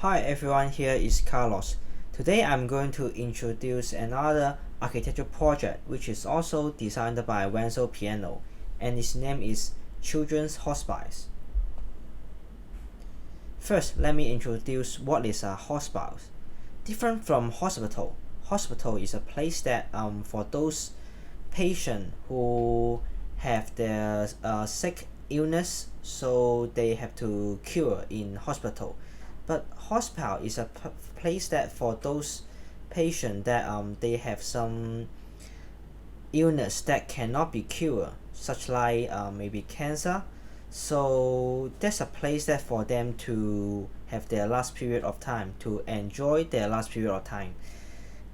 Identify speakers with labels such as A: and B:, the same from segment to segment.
A: Hi everyone, here is Carlos. Today I'm going to introduce another architecture project which is also designed by Renzo Piano, and its name is Children's Hospice. First, let me introduce what is a hospice. Different from hospital, hospital is a place that for those patients who have their sick illness, so they have to cure in hospital. But hospital is a place that for those patients that they have some illness that cannot be cured, such like maybe cancer. So that's a place that for them to have their last period of time, to enjoy their last period of time.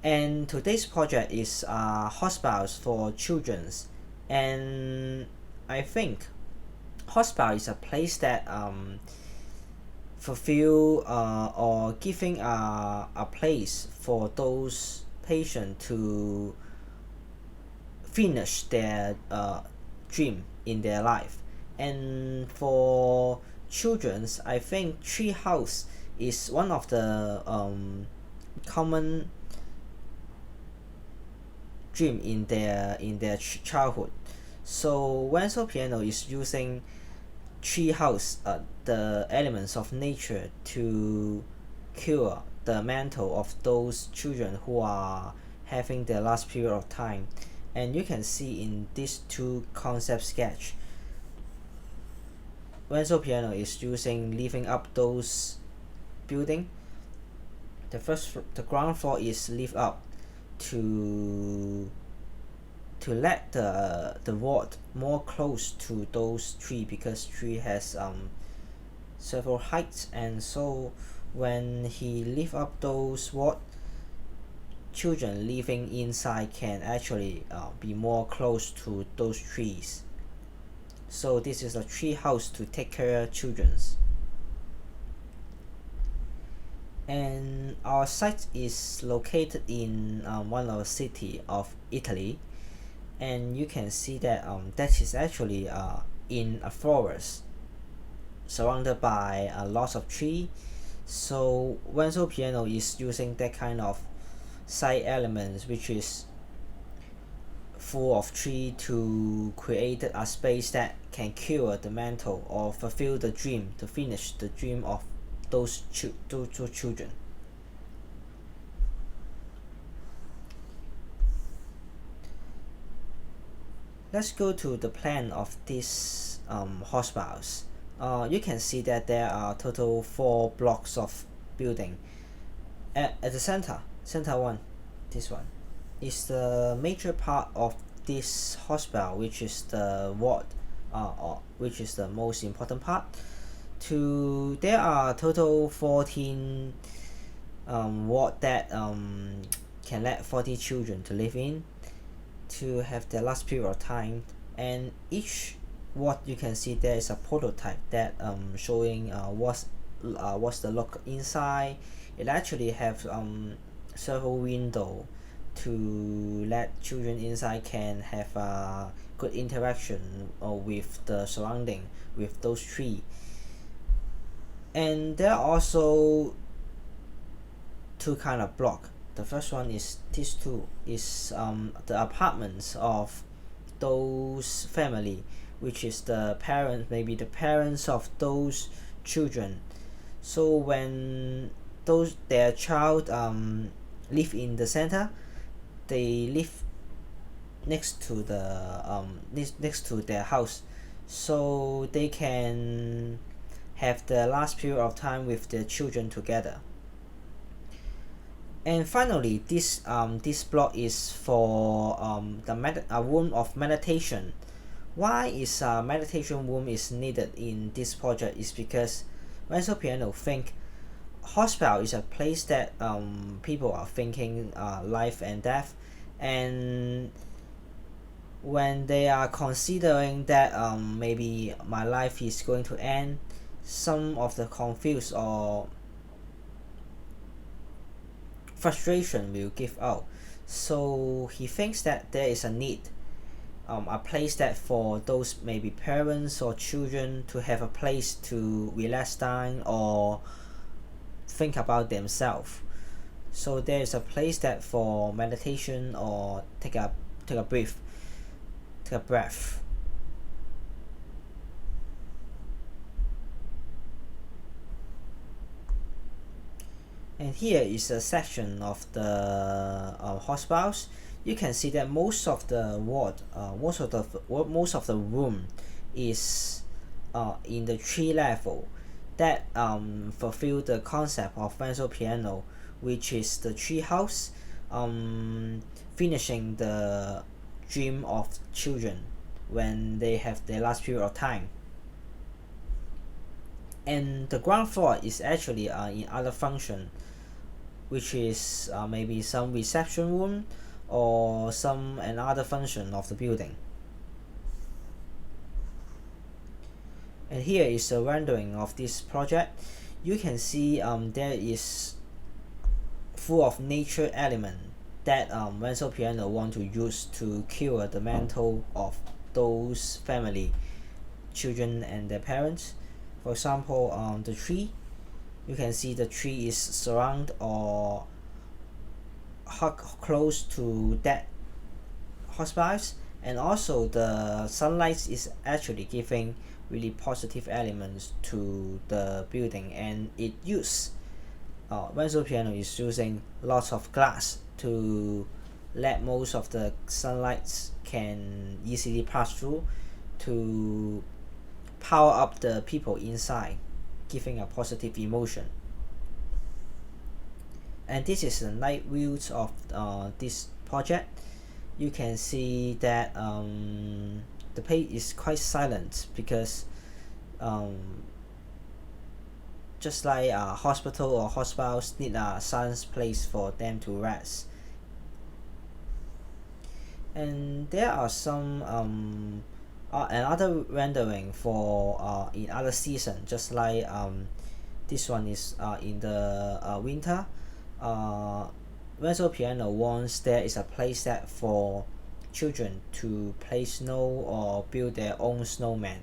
A: And today's project is hospitals for children's, and I think hospital is a place that fulfill or giving a place for those patients to finish their dream in their life. And for children's, I think tree house is one of the common dream in their childhood. So Renzo Piano is using tree house, the elements of nature, to cure the mental of those children who are having their last period of time. And you can see in these two concept sketch, Renzo Piano is using lifting up those building. The ground floor is lift up to let the ward more close to those tree, because tree has several heights, and so when he lift up those ward, children living inside can actually be more close to those trees. So this is a tree house to take care of children's. And our site is located in one of the city of Italy, and you can see that that is actually in a forest surrounded by lots of tree. So Renzo Piano is using that kind of side elements which is full of tree to create a space that can cure the mental or fulfill the dream, to finish the dream of those children. Let's go to the plan of this hospitals. You can see that there are total 4 blocks of building. At the center one, this one, is the major part of this hospital, which is the ward, which is the most important part. There are total 14 ward that can let 40 children to live in, to have their last period of time. And each ward, you can see there is a prototype that showing what's the look inside. It actually have several window to let children inside can have a good interaction with the surrounding, with those trees. And there are also two kind of block. The first one is these two, is the apartments of those family, which is the parents, maybe the parents of those children. So when their child live in the center, they live next to their house, so they can have the last period of time with their children together. And finally, this block is for a room of meditation. Why is a meditation room is needed in this project is because Renzo Piano think hospital is a place that people are thinking life and death, and when they are considering that maybe my life is going to end, some of the confused or frustration will give out. So he thinks that there is a need, a place that for those maybe parents or children to have a place to relax time or think about themselves. So there is a place that for meditation or take a breath, take a breath. And here is a section of the hospitals. You can see that most of the ward, most of the room is in the tree level that fulfill the concept of Renzo Piano, which is the tree house, finishing the dream of children when they have their last period of time. And the ground floor is actually in other function, which is maybe some reception room or some another function of the building. And here is a rendering of this project. You can see there is full of nature element that Renzo Piano want to use to cure the mental of those family, children and their parents. For example, the tree, you can see the tree is surround or hug close to that hospice, and also the sunlight is actually giving really positive elements to the building, and it use Renzo Piano is using lots of glass to let most of the sunlight can easily pass through to power up the people inside, giving a positive emotion. And this is the night views of this project. You can see that the place is quite silent because just like a hospital or hospitals need a silent place for them to rest. And there are some another rendering for in other season, just like this one is in the winter. Renzo Piano wants there is a place that for children to play snow or build their own snowman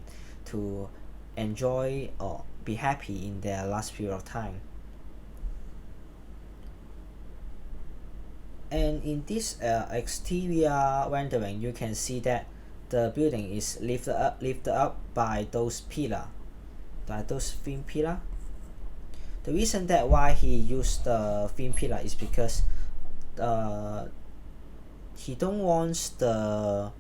A: to enjoy or be happy in their last period of time. And in this exterior rendering, you can see that the building is lifted up by those thin pillar. The reason that why he used the thin pillar is because he don't want the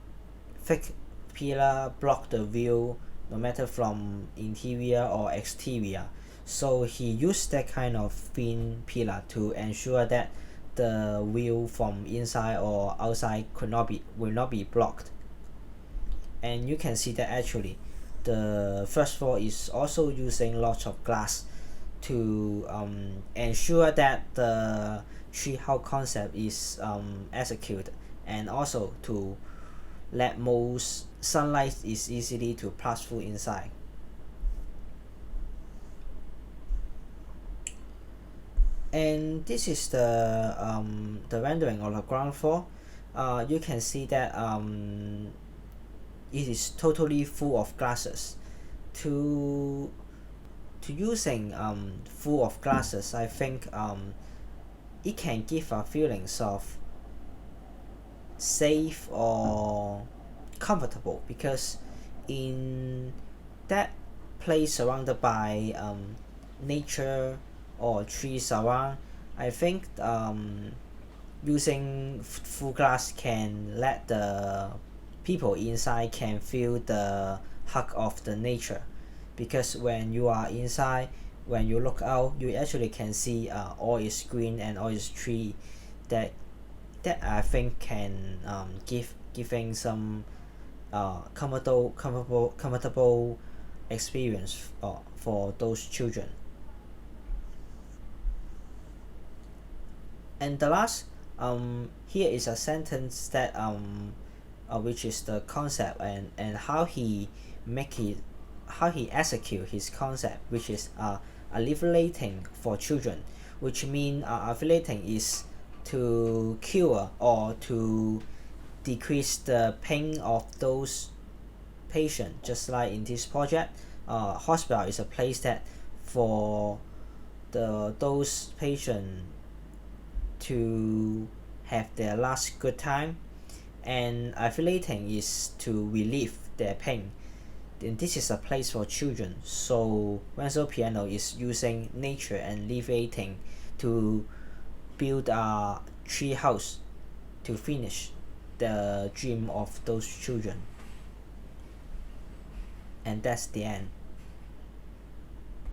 A: thick pillar block the view no matter from interior or exterior. So he used that kind of thin pillar to ensure that the view from inside or outside will not be blocked. And you can see that actually the first floor is also using lots of glass to ensure that the treehouse concept is executed, and also to let most sunlight is easily to pass through inside. And this is the rendering of the ground floor. You can see that it is totally full of glasses. To using full of glasses, I think it can give a feelings of safe or comfortable, because in that place surrounded by nature or trees around, I think using full glass can let the people inside can feel the hug of the nature, because when you are inside, when you look out, you actually can see all is green and all is tree. That I think can giving some comfortable experience for those children. And the last here is a sentence that which is the concept and how he execute his concept, which is alleviating for children, which mean alleviating is to cure or to decrease the pain of those patients. Just like in this project, hospital is a place that for those patients to have their last good time, and alleviating is to relieve their pain. Then this is a place for children, so Renzo Piano is using nature and levitating to build a tree house to finish the dream of those children. And that's the end.